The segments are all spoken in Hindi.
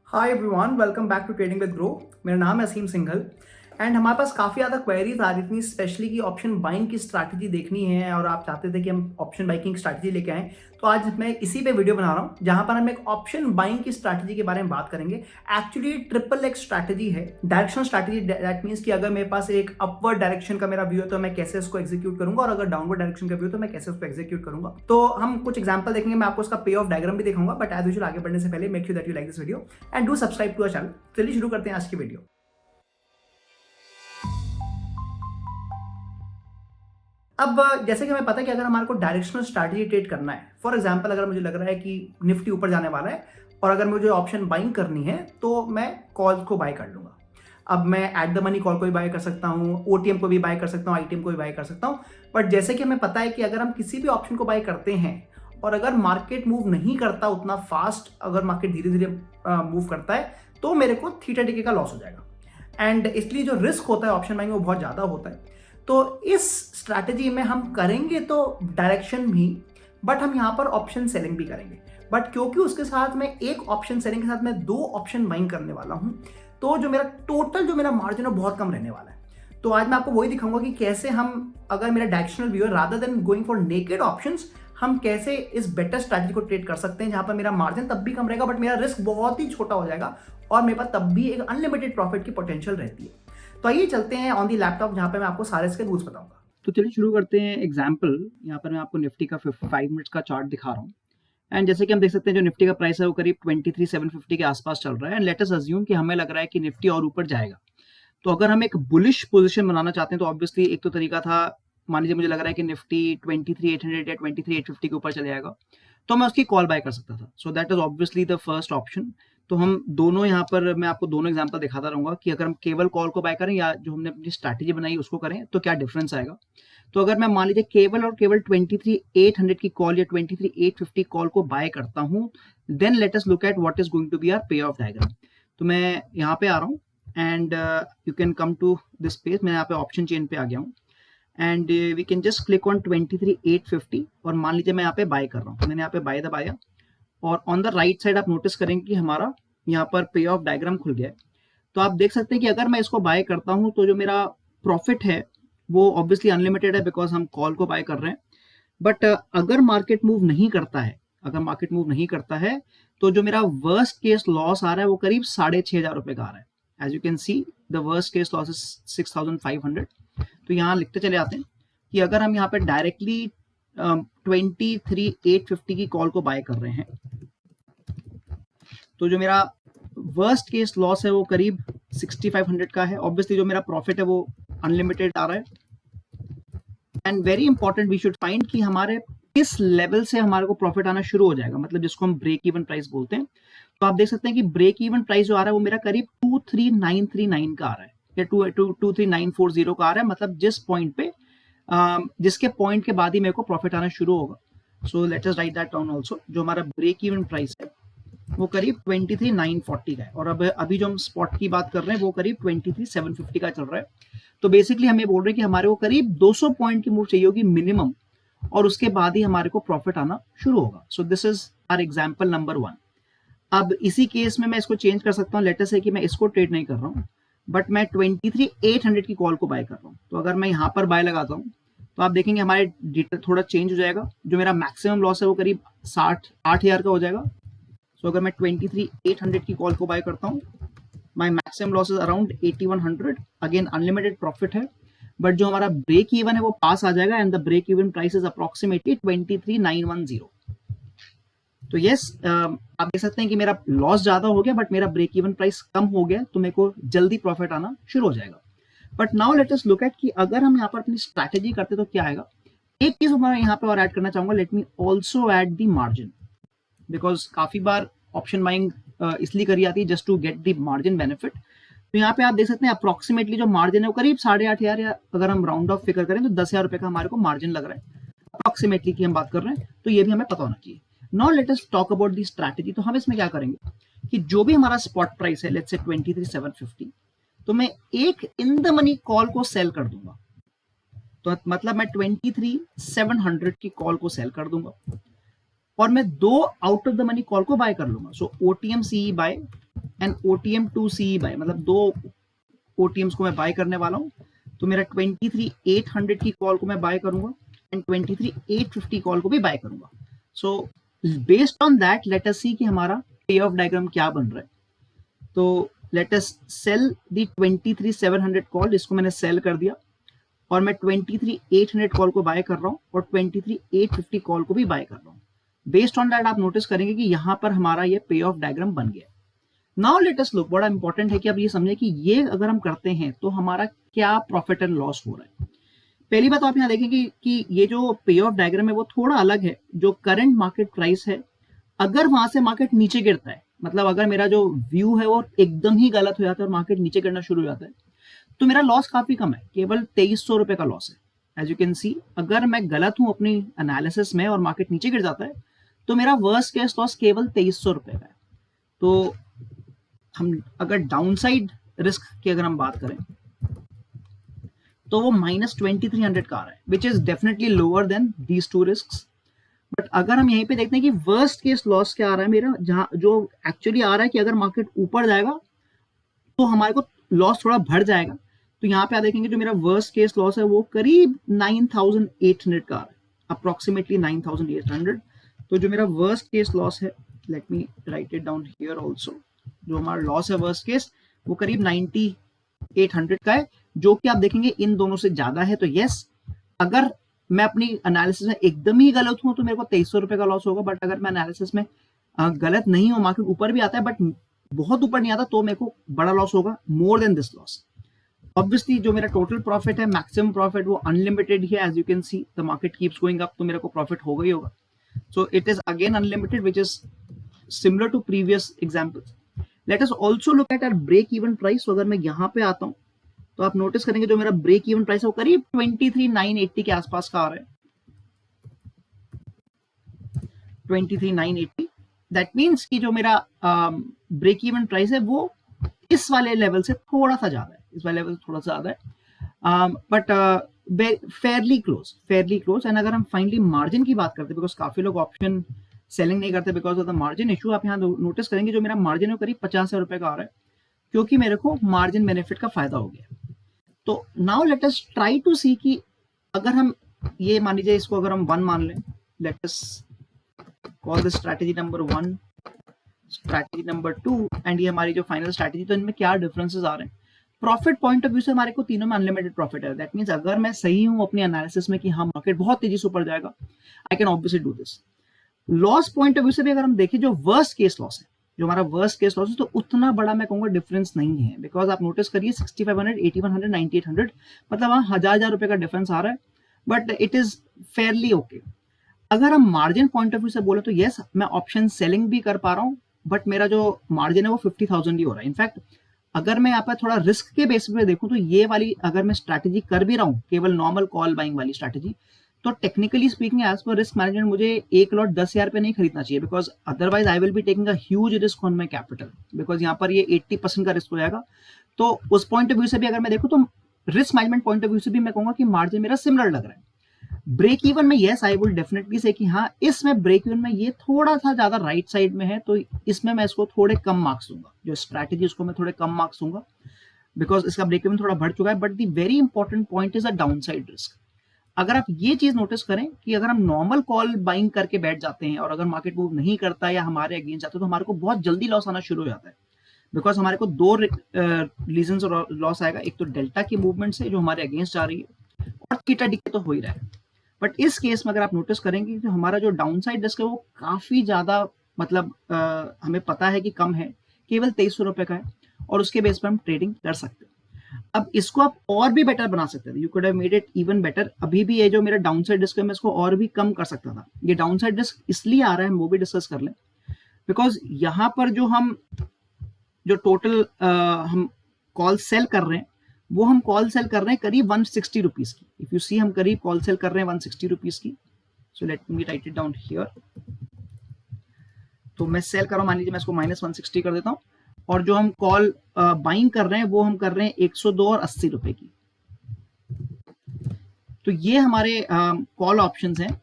Hi everyone, welcome back to trading with Groww. मेरा नाम है असीम सिंघल एंड हमारे पास काफ़ी ज़्यादा क्वेरीज आ रही थी, स्पेशली कि ऑप्शन बाइंग की स्ट्रैटेजी देखनी है और आप चाहते थे कि हम ऑप्शन बाइंग की स्ट्रैटेजी लेके आएँ। तो आज मैं इसी पे वीडियो बना रहा हूँ जहाँ पर हम एक ऑप्शन बाइंग की स्ट्रैटेजी के बारे में बात करेंगे। एक्चुअली ट्रिपल एक्स स्ट्रैटेजी है, डायरेक्शनल स्ट्रैटेजी। दैट मीन्स कि अगर मेरे पास एक अपवर्ड डायरेक्शन का मेरा व्यू है तो मैं कैसे उसको एग्जीक्यूट करूंगा, और अगर डाउनवर्ड डायरेक्शन का व्यू तो मैं कैसे उसको एग्जीक्यूट करूंगा। तो हम कुछ एग्जाम्पल देखेंगे, मैं आपको उसका पे ऑफ डायग्राम भी दिखाऊंगा। बट एज यूजुअल आगे बढ़ने से पहले make sure that you like this video and do subscribe to our channel. चलिए शुरू करते हैं आज की वीडियो। अब जैसे कि हमें पता है कि अगर हमारे को डायरेक्शनल स्ट्रैटेजी ट्रेड करना है, फॉर एग्जांपल अगर मुझे लग रहा है कि निफ्टी ऊपर जाने वाला है और अगर मुझे ऑप्शन बाइंग करनी है तो मैं कॉल को बाय कर लूंगा। अब मैं एट द मनी कॉल को भी बाय कर सकता हूँ, ओटीएम को भी बाय कर सकता हूँ, आईटीएम को भी बाय कर सकता हूँ। बट जैसे कि हमें पता है कि अगर हम किसी भी ऑप्शन को बाय करते हैं और अगर मार्केट मूव नहीं करता उतना फास्ट, अगर मार्केट धीरे धीरे मूव करता है तो मेरे को थीटा टिके का लॉस हो जाएगा। एंड इसलिए जो रिस्क होता है ऑप्शन बाइंग में वो बहुत ज़्यादा होता है। तो इस स्ट्रैटेजी में हम करेंगे तो डायरेक्शन भी, बट हम यहाँ पर ऑप्शन सेलिंग भी करेंगे। बट क्योंकि उसके साथ में एक ऑप्शन सेलिंग के साथ मैं दो ऑप्शन बाइंग करने वाला हूँ, तो जो मेरा टोटल जो मेरा मार्जिन है बहुत कम रहने वाला है। तो आज मैं आपको वही दिखाऊंगा कि कैसे हम, अगर मेरा डायरेक्शनल व्यू है rather than going for naked options, हम कैसे इस बेटर स्ट्रैटेजी को ट्रेड कर सकते हैं जहां पर मेरा मार्जिन तब भी कम रहेगा बट मेरा रिस्क बहुत ही छोटा हो जाएगा और मेरे पास तब भी एक अनलिमिटेड प्रॉफिट की पोटेंशियल रहती है। तो आइए चलते हैं ऑन दी लैपटॉप जहां पे मैं आपको सारे इसके रूल्स बताऊंगा। तो चलिए शुरू करते हैं। एग्जांपल, यहाँ पर मैं आपको निफ्टी का 5 मिनट्स का चार्ट दिखा रहा हूँ। एंड जैसे कि हम देख सकते हैं जो निफ्टी का प्राइस है वो करीब 23,750 के आसपास चल रहा है। एंड लेट अस अज्यूम कि हमें लग रहा है कि निफ्टी और ऊपर जाएगा। तो अगर हम एक बुलिश पोजीशन बनाना चाहते हैं तो ऑब्वियसली एक तो तरीका था, मान लीजिए मुझे लग रहा है कि निफ्टी 23,800 या 23,850 के ऊपर चले जाएगा तो मैं उसकी कॉल बाय कर सकता था। So that is obviously the first option. तो हम दोनों यहाँ पर, मैं आपको दोनों एग्जांपल दिखाता रहूंगा कि अगर हम केवल कॉल को बाय करें या जो हमने अपनी स्ट्रैटेजी बनाई उसको करें तो क्या डिफरेंस आएगा। तो अगर मैं मान लीजिए केवल और केवल 23,800 की कॉल या 23,850 कॉल को बाय करता हूँ, then let us look at what is going to be our payoff diagram. तो मैं यहाँ पे आ रहा हूँ and you can come to this page. मैं यहाँ पे ऑप्शन चेन पे आ गया हूँ and we can just click on 23,850 और मान लीजिए मैं यहाँ पे बाय कर रहा हूँ। मैंने यहाँ पे बाय दबाया और ऑन द राइट साइड आप नोटिस करेंगे कि हमारा यहाँ पर पे ऑफ डायग्राम खुल गया है। तो आप देख सकते हैं कि अगर मैं इसको बाय करता हूँ तो जो मेरा प्रॉफिट है वो ऑब्वियसली अनलिमिटेड है बिकॉज हम कॉल को बाय कर रहे हैं। बट अगर मार्केट मूव नहीं करता है, तो जो मेरा वर्स्ट केस लॉस आ रहा है वो करीब 6,500 रुपए का आ रहा है। As you can see the worst case loss is 6,500। तो यहाँ लिखते चले आते हैं कि अगर हम यहाँ पे डायरेक्टली 23,850 की कॉल को बाय कर रहे हैं तो जो मेरा वर्स्ट केस लॉस है वो करीब 6,500 का है। ऑब्वियसली जो मेरा प्रॉफिट है वो अनलिमिटेड आ रहा है। And very important, we should find कि हमारे किस लेवल से हमारे को प्रॉफिट आना शुरू हो जाएगा, मतलब जिसको हम ब्रेक इवन प्राइस बोलते हैं। तो आप देख सकते हैं कि ब्रेक इवन प्राइस जो आ रहा है वो मेरा करीब 23,939 का आ रहा है या 23,940 का आ रहा है। मतलब जिस पॉइंट पे जिसके पॉइंट के बाद ही मेरे को प्रॉफिट आना शुरू होगा। So let us right that down also. जो हमारा ब्रेक इवन प्राइस है वो करीब 23,940 का है और अब अभी जो हम स्पॉट की बात कर रहे हैं वो करीब 23,750 का चल रहा है। तो बेसिकली हम ये बोल रहे हैं कि हमारे को करीब 200 पॉइंट की मूव चाहिए होगी मिनिमम और उसके बाद ही हमारे को प्रॉफिट आना शुरू होगा। So this is our example number 1। अब इसी केस में मैं इसको चेंज कर सकता हूँ। लेट अस से कि मैं इसको ट्रेड नहीं कर रहा हूँ बट मैं 23,800 की कॉल को बाय कर रहा हूँ। तो अगर मैं यहाँ पर बाय लगाता हूँ तो आप देखेंगे हमारे डिटेल थोड़ा चेंज हो जाएगा। जो मेरा मैक्सिमम लॉस है वो करीब 8,000 का हो जाएगा। सो अगर मैं 23,800 की कॉल को बाय करता हूँ, my maximum loss is around 8,100। Again unlimited profit है बट जो हमारा ब्रेक इवन है वो पास आ जाएगा and the break even price is approximately 23,910। तो यस, आप देख सकते हैं कि मेरा लॉस ज्यादा हो गया बट मेरा ब्रेक इवन प्राइस कम हो गया तो मेरे को जल्दी प्रॉफिट आना शुरू हो जाएगा। But now let us look eight कि अगर हम यहाँ पर अपनी स्ट्रैटेजी करते तो क्या आएगा। एक चीज मैं यहाँ पे और ऐड करना चाहूंगा, let me also add the margin, because काफी बार ऑप्शन बाइंग इसलिए करी जाती है just to get the margin benefit. तो यहाँ पे आप देख सकते हैं अप्रोक्सीमेटली जो मार्जिन है वो करीब 8,500 या अगर हम राउंड ऑफ फिगर करें तो 10,000 रुपए का हमारे को मार्जिन लग रहा है अप्रोक्सीमेटली की हम बात कर रहे हैं। तो ये भी हमें पता होना चाहिए। Now let us talk about the strategy. तो हम इसमें क्या करेंगे कि जो भी हमारा स्पॉट प्राइस है लेट्स से 23,750, तो मैं एक इन द मनी कॉल को सेल कर दूंगा। तो मतलब मैं 23,700 की कॉल को सेल कर दूंगा और मैं दो out of the money call को बाय कर लूंगा। सो ओटीएम सीई बाय एंड OTM 2 CE बाय, मतलब 2 OTMs को मैं बाय करने वाला हूँ। तो मेरा 23,800 की कॉल को मैं बाय करूंगा एंड 23,850 कॉल को भी बाय करूंगा। So based on that let us see कि हमारा पे ऑफ डायग्राम क्या बन रहा है। तो लेट अस सेल दी 23,700 कॉल, इसको मैंने सेल कर दिया और मैं 23,800 कॉल को बाय कर रहा हूँ और 23,850 कॉल को भी बाय कर रहा हूँ। बेस्ड ऑन दैट आप नोटिस करेंगे कि यहां पर हमारा ये पे ऑफ डायग्राम बन गया। नाउ लेट अस लुक, बड़ा इंपॉर्टेंट है कि आप ये समझे कि ये अगर हम करते हैं तो हमारा क्या प्रॉफिट एंड लॉस हो रहा है। पहली बात आप यहाँ देखेंगे कि ये जो पे ऑफ डायग्राम है वो थोड़ा अलग है। जो करंट मार्केट प्राइस है, अगर वहां से मार्केट नीचे गिरता है, मतलब अगर मेरा जो व्यू है वो एकदम ही गलत हो जाता है और मार्केट नीचे गिरना शुरू हो जाता है, तो मेरा लॉस काफी कम है, केवल 2300 रुपए का लॉस है। एज यू कैन सी, अगर मैं गलत हूं अपनी एनालिसिस में और मार्केट नीचे गिर जाता है तो मेरा वर्स्ट केस लॉस केवल 2300 रुपए का है। तो हम अगर डाउनसाइड रिस्क की अगर हम बात करें तो वो -2300 का आ रहा है, which is definitely lower than these two risks. But अगर हम यहीं पे देखते हैं कि वर्स्ट केस लॉस क्या आ रहा है मेरा, जहां जो एक्चुअली आ रहा है कि अगर मार्केट ऊपर जाएगा तो हमारे को लॉस थोड़ा बढ़ जाएगा। तो यहाँ पे आप देखेंगे जो मेरा वर्स्ट केस लॉस है वो करीब 9,800 का आ रहा है, अप्रोक्सीमेटली 9,800। तो जो मेरा वर्स्ट केस लॉस है, let me right it down here also, जो हमारा लॉस है वर्स्ट केस वो करीब 9,800 का है, जो कि आप देखेंगे इन दोनों से ज्यादा है। तो यस, अगर मैं अपनी एनालिसिस में एकदम ही गलत हूं तो मेरे को 2300 रुपए का लॉस होगा। बट अगर मैं एनालिसिस में गलत नहीं हूं, मार्केट ऊपर भी आता है बट बहुत ऊपर नहीं आता, तो मेरे को बड़ा लॉस होगा, more than this loss. Obviously जो मेरा टोटल प्रॉफिट है, मैक्सिमम प्रॉफिट, वो अनलिमिटेड ही है। As you can see the market keeps going up, तो मेरे को प्रॉफिट होगा ही होगा। So it is again unlimited, which is similar to previous examples. Let us also look at our break even price. तो अगर मैं यहाँ पे आता हूँ तो आप नोटिस करेंगे जो मेरा ब्रेक इवन प्राइस है वो करीब 23,980 के आसपास का आ रहा है, 23,980। दैट मीन्स कि जो मेरा ब्रेक इवन प्राइस है वो इस वाले लेवल से थोड़ा सा ज्यादा है, इस वाले लेवल से थोड़ा सा ज्यादा है, बट फेयरली क्लोज। एंड अगर हम फाइनली मार्जिन की बात करते हैं, बिकॉज काफी लोग ऑप्शन सेलिंग नहीं करते because of the margin issue, आप यहाँ नोटिस करेंगे जो मेरा मार्जिन है करीब 50,000 रुपए का आ रहा है, क्योंकि मेरे को मार्जिन बेनिफिट का फायदा हो गया। तो now let us try to see कि अगर हम ये मान लीजिए, इसको अगर हम 1 मान लें, let us call the strategy number 1, strategy number 2 and ये हमारी जो फाइनल स्ट्रैटेजी। तो इनमें क्या डिफरेंसेस आ रहे हैं? प्रॉफिट पॉइंट ऑफ व्यू से हमारे को तीनों में अनलिमिटेड प्रॉफिट है। दैट मींस अगर मैं सही हूं अपनी एनालिसिस में कि हाँ मार्केट बहुत तेजी से ऊपर जाएगा, I can obviously do this. Loss point of view से भी अगर हम देखें, जो वर्स्ट केस लॉस है, जो हमारा वर्स्ट केस लॉस है, तो उतना बड़ा मैं कहूंगा डिफरेंस नहीं है। बिकॉज आप नोटिस करिए 6500, 8100, 9800, मतलब वहां हजार रुपए का डिफरेंस आ रहा है, but it is fairly okay. अगर हम मार्जिन पॉइंट ऑफ व्यू से बोले तो यस, मैं ऑप्शन सेलिंग भी कर पा रहा हूँ, बट मेरा जो मार्जिन है वो 50,000 ही हो रहा है। इनफैक्ट अगर मैं यहाँ पर थोड़ा रिस्क के बेसिस पे देखूं तो ये वाली अगर मैं स्ट्रैटेजी कर भी रहा हूँ, केवल नॉर्मल कॉल बाइंग वाली स्ट्रैटेजी, तो टेक्निकली स्पीकिंग एज पर रिस्क मैनेजमेंट मुझे एक लॉट 10,000 पे नहीं खरीदना चाहिए, because otherwise I will be taking a huge risk on my capital, because यहाँ पर ये 80% का रिस्क हो जाएगा। तो उस पॉइंट ऑफ व्यू से भी अगर मैं देखूँ तो risk management point of view से भी मैं कहूंगा कि मार्जिन मेरा सिमिलर लग रहा है। ब्रेक इवन में यस, आई विल डेफिनेटली से कि हाँ इसमें ब्रेक इवन में ये थोड़ा सा ज्यादा राइट साइड में है, तो इसमें मैं इसको थोड़े कम मार्क्स दूंगा, जो स्ट्रैटेजी उसको मैं थोड़े कम मार्क्स दूंगा, बिकॉज इसका ब्रेक इवन थोड़ा बढ़ चुका है। But the very important point is a down side risk. अगर आप ये चीज नोटिस करें कि अगर हम नॉर्मल कॉल बाइंग करके बैठ जाते हैं और अगर मार्केट मूव नहीं करता या हमारे अगेंस्ट जाता है, तो हमारे को बहुत जल्दी लॉस आना शुरू हो जाता है, बिकॉज हमारे को दो रीजन से लॉस आएगा। एक तो डेल्टा की मूवमेंट से जो हमारे अगेंस्ट जा रही है, और थीटा डिके तो हो ही रहा है। बट इस केस में अगर आप नोटिस करेंगे कि हमारा जो डाउन साइड रिस्क है वो काफी ज्यादा, मतलब हमें पता है कि कम है, केवल 2300 रुपए का है, और उसके बेस पर हम ट्रेडिंग कर सकते हैं। अब इसको आप और भी बेटर बना सकते थे, you could have made it even better. अभी भी ये जो मेरा डाउन साइड रिस्क है मैं इसको और भी कम कर सकता था। ये डाउन साइड रिस्क इसलिए आ रहा है, हम वो भी डिस्कस कर लें, बिकॉज यहाँ पर जो टोटल हम कॉल सेल कर रहे हैं, वो हम कॉल सेल कर रहे हैं करीब 160 रुपीज की। इफ यू सी, हम करीब कॉल सेल कर रहे हैं 160 रुपीज की। So let me right it down here. तो मैं सेल कर रहा हूं, मान लीजिए मैं इसको -160 कर देता हूं, और जो हम कॉल बाइंग कर रहे हैं वो हम कर रहे हैं 102 और 80 रुपए की। तो ये हमारे कॉल ऑप्शंस हैं।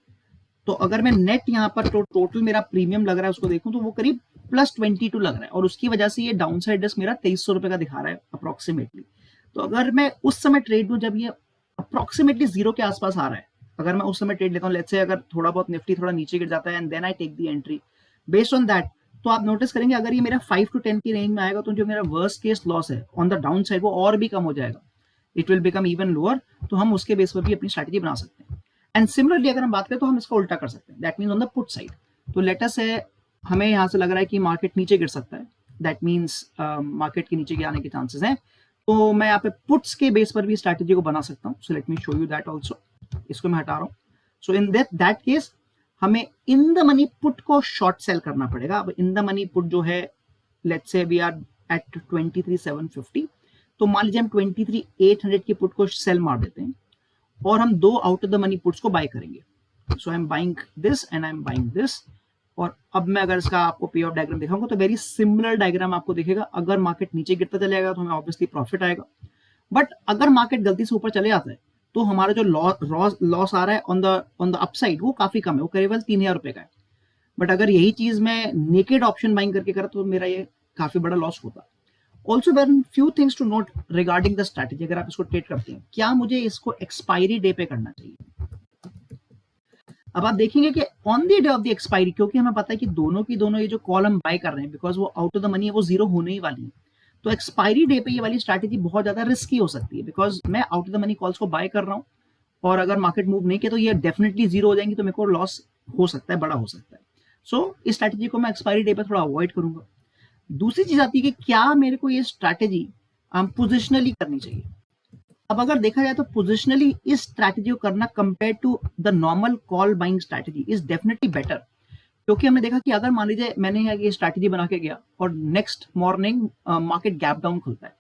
तो अगर मैं नेट यहाँ पर तो टोटल मेरा प्रीमियम लग रहा है उसको देखूं तो वो करीब +22 लग रहा है और उसकी वजह से ये डाउन साइड रिस्क मेरा 2300 रुपए का दिखा रहा है अप्रोक्सीमेटली। तो अगर मैं उस समय ट्रेड लूं जब ये अप्रोक्सीमेटली जीरो के आसपास आ रहा है, अगर मैं उस समय ट्रेड लेता हूँ, लेट्स से अगर थोड़ा बहुत निफ्टी थोड़ा नीचे गिर जाता है and then I take the entry based on that, तो आप नोटिस करेंगे अगर ये मेरा 5 to 10 की रेंज में आएगा तो जो मेरा वर्स्ट केस लॉस है ऑन द डाउन साइड वो और भी कम हो जाएगा, it will become even lower. तो हम उसके बेस पर भी अपनी स्ट्रैटेजी बना सकते हैं। एंड सिमिलरली अगर हम बात करें तो हम इसका उल्टा कर सकते हैं, that means on the put side. तो लेट अस से हमें यहाँ से लग रहा है कि मार्केट नीचे गिर सकता है, दैट मीन्स मार्केट के नीचे आने के चांसेस हैं, तो मैं यहाँ पे पुट्स के बेस पर भी स्ट्रैटेजी को बना सकता हूँ। So let me show you that also. इसको मैं हटा रहा हूँ। सो इन दैट केस हमें इन द मनी पुट को शॉर्ट सेल करना पड़ेगा। अब इन द मनी पुट जो है let's say we are eight 23,750, तो मान लीजिए हम 23,800 की पुट को सेल मार देते हैं और हम 2 out of the money puts को बाय करेंगे। So I am buying this and I am buying this. और अब मैं अगर इसका आपको पे ऑफ डायग्राम दिखाऊंगा तो वेरी सिमिलर डायग्राम आपको दिखेगा। अगर मार्केट नीचे गिरता चलेगा तो हमें ऑब्वियसली प्रॉफिट आएगा, बट अगर मार्केट गलती से ऊपर चले जाता है तो हमारा जो लॉस आ रहा है ऑन द अपसाइड वो काफी कम है, वो केवल 3,000 रुपए का है। बट अगर यही चीज मैं नेकेड ऑप्शन बाइंग करके करा तो मेरा ये काफी बड़ा लॉस होता। Also were few things to note regarding the strategy. अगर आप इसको ट्रेड करते हैं, क्या मुझे इसको एक्सपायरी डे पे करना चाहिए? अब आप देखेंगे कि on the day of the expiry, क्योंकि हमें पता है कि दोनों की दोनों ये जो कॉल हम बाय कर रहे हैं बिकॉज वो आउट ऑफ द मनी है, वो जीरो होने ही वाली है। तो एक्सपायरी डे पे ये वाली स्ट्रैटेजी बहुत ज्यादा रिस्की हो सकती है बिकॉज मैं out of the money calls को बाय कर रहा हूँ और अगर मार्केट मूव नहीं किया तो ये डेफिनेटली जीरो हो जाएंगी, तो मेरे को लॉस हो सकता है, बड़ा हो सकता है। सो इस स्ट्रैटेजी को मैं एक्सपायरी डे पे थोड़ा अवॉइड करूंगा। दूसरी चीज आती है कि क्या मेरे को ये स्ट्रैटेजी पोजिशनली करनी चाहिए। अब अगर देखा जाए तो पोजिशनली इस स्ट्रैटेजी को करना compare to the normal call buying strategy is definitely better, क्योंकि हमने देखा कि अगर मान लीजिए मैंने ये स्ट्रैटेजी बना के गया और next morning market gap down खुलता है,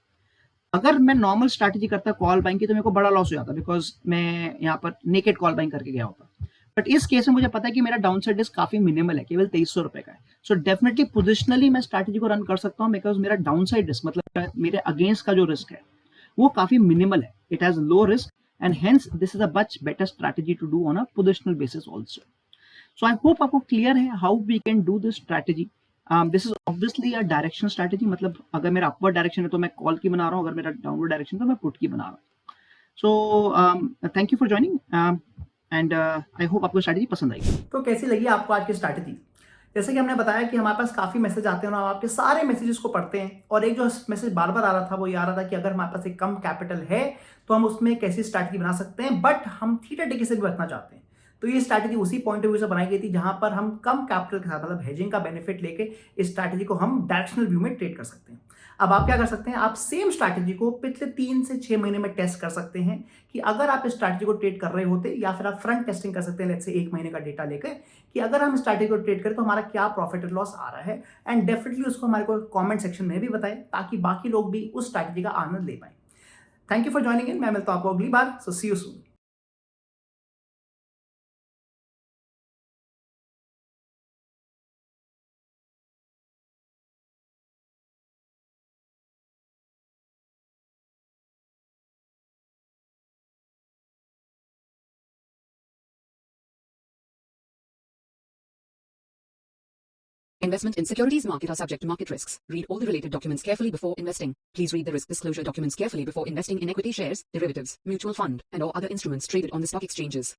अगर मैं नॉर्मल स्ट्रैटेजी करता कॉल बाइंग की तो मेरे को बड़ा लॉस हो जाता बिकॉज मैं यहाँ पर नेकेड कॉल बाइंग करके गया होता। बट इस केस में मुझे पता है कि मेरा डाउन साइड रिस्क काफी मिनिमल है, केवल 2300 रुपए का है। सो डेफिनेटली पोजिशनली मैं स्ट्रैटेजी को रन कर सकता हूँ बिकॉज मेरा डाउन साइड रिस्क मतलब मेरे अगेंस्ट का जो रिस्क है वो काफी मिनिमल है, it has low risk and hence this is a much better strategy to do on a positional basis also. So I hope आपको क्लियर है how we can do this strategy. This is obviously a direction strategy, मतलब अगर मेरा अपवर्ड डायरेक्शन है तो मैं कॉल की बना रहा हूँ, अगर मेरा डाउनवर्ड डायरेक्शन तो मैं पुट की बना रहा हूँ। So thank you for joining and I hope आपको स्ट्रैटेजी पसंद आई। तो कैसी लगी आपको आज की स्ट्रैटेजी? जैसे कि हमने बताया कि हमारे पास काफ़ी मैसेज आते हैं और हम आपके सारे मैसेजेस को पढ़ते हैं, और एक जो मैसेज बार बार आ रहा था वो ये आ रहा था कि अगर हमारे पास एक कम कैपिटल है तो हम उसमें कैसी स्ट्रैटेजी बना सकते हैं, बट हम थीटा टिके से भी बचना चाहते हैं। तो ये स्ट्रैटेजी उसी पॉइंट ऑफ व्यू से बनाई गई थी जहां पर हम कम कैपिटल के साथ मतलब हेजिंग का बेनिफिट लेके इस स्ट्रैटेजी को हम डायरेक्शनल व्यू में ट्रेड कर सकते हैं। अब आप क्या कर सकते हैं, आप सेम स्ट्रैटेजी को पिछले 3 से 6 महीने में टेस्ट कर सकते हैं कि अगर आप इस स्ट्रैटेजी को ट्रेड कर रहे होते, या फिर आप फ्रंट टेस्टिंग कर सकते हैं लेट्स से 1 महीने का डेटा लेकर कि अगर हम स्ट्रैटेजी को ट्रेड करें तो हमारा क्या प्रॉफिट और लॉस आ रहा है, एंड डेफिनेटली उसको हमारे को कमेंट सेक्शन में भी बताएं ताकि बाकी लोग भी उस स्ट्रैटेजी का आनंद ले पाए। Thank you for joining in. मैं मिलता हूं आपको अगली बार। So see you soon. Investment in securities market are subject to market risks. Read all the related documents carefully before investing. Please read the risk disclosure documents carefully before investing in equity shares, derivatives, mutual fund, and or other instruments traded on the stock exchanges.